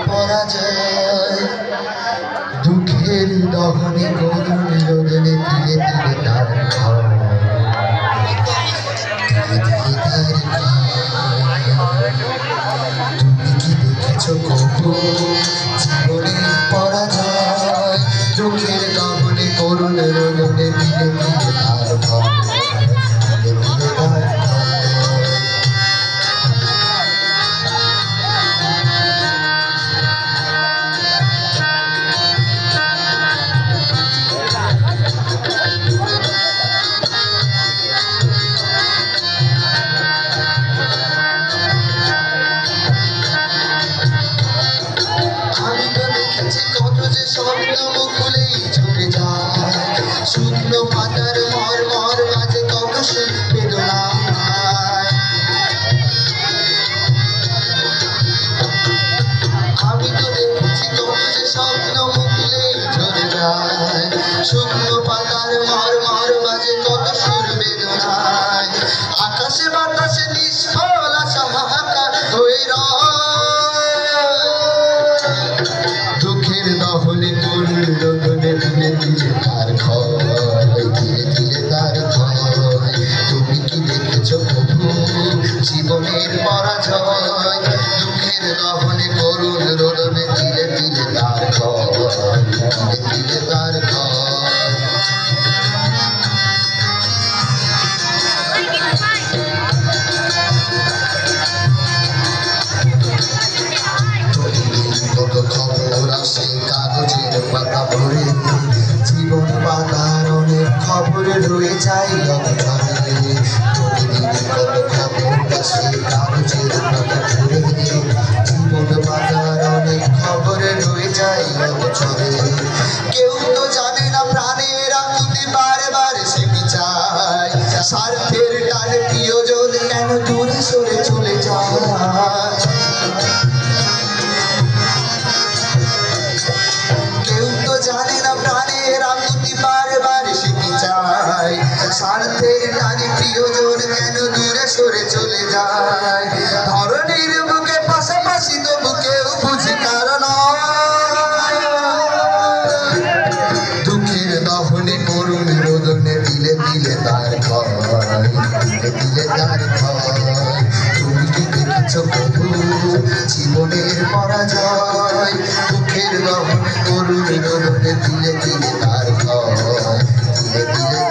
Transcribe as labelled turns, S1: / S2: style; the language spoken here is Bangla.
S1: পরাজয় দুঃখের দহনে করুণ রোদনে ধীরে ধীরে তার ঘর তুমি কি দেখেছো কবু জীবনের পরাজয় দুঃখের দহনে করুণ রোদনে ধীরে ধীরে তার ঘর ধীরে ধীরে তার স্বপ্ন মুকুলেই ঝরে যায় শুকনো পাতার মরমর মাঝে কত সুখ বেদনায় আমি তো দেখেছি কত যে স্বপ্ন মুকুলেই ঝরে যায় শুকনো পাতার মরমর মাঝে কত সুর বেদনায় আকাশে বাতাসে নিষ্ফল আশা হাহাকার হয়ে দুঃখের দহনে করুণ রোদনে ধীরে ধীরে তার ক্ষয় ধীরে ধীরে তার ক্ষয় তুমি কি দেখেছো প্রভু জীবনের পরাজয় দুঃখের দহনে করুণ রোদনে ধীরে ধীরে তার ক্ষয় ধীরে ধীরে তার ক্ষয় কাগজের পাতা ভরে জীবন পাতার অনেক খবর রয়ে যায় অবছরে প্রতিদিন কত খবর আসে কাগজের পাতা ভরে জীবন পাতার অনেক খবর রয়ে যায় অবছরে কেউ তো জানে না প্রাণের আকুতি বারবার সে চায় স্বার্থের টানে প্রিয়জন কেন দূরে সরে চলে যায় জানে না প্রাণের আকুতি বারবার শিখে যায় স্বার্থের টানে প্রিয়জন কেন দূরে সরে চলে যায় ধরনের বুকে পাশাপাশি তো বুকেও বুঝি কারণ দুঃখের দহনে করুণ রোদনে দিলে দিলে তার ক্ষয় দিলে দিলে তার ক্ষয় তুমি কি দেখেছো প্রভু জীবনের পরাজয় দুঃখের দহনে করুণ রোদনে দিলে দিলে তার ক্ষয় দিলে দিলে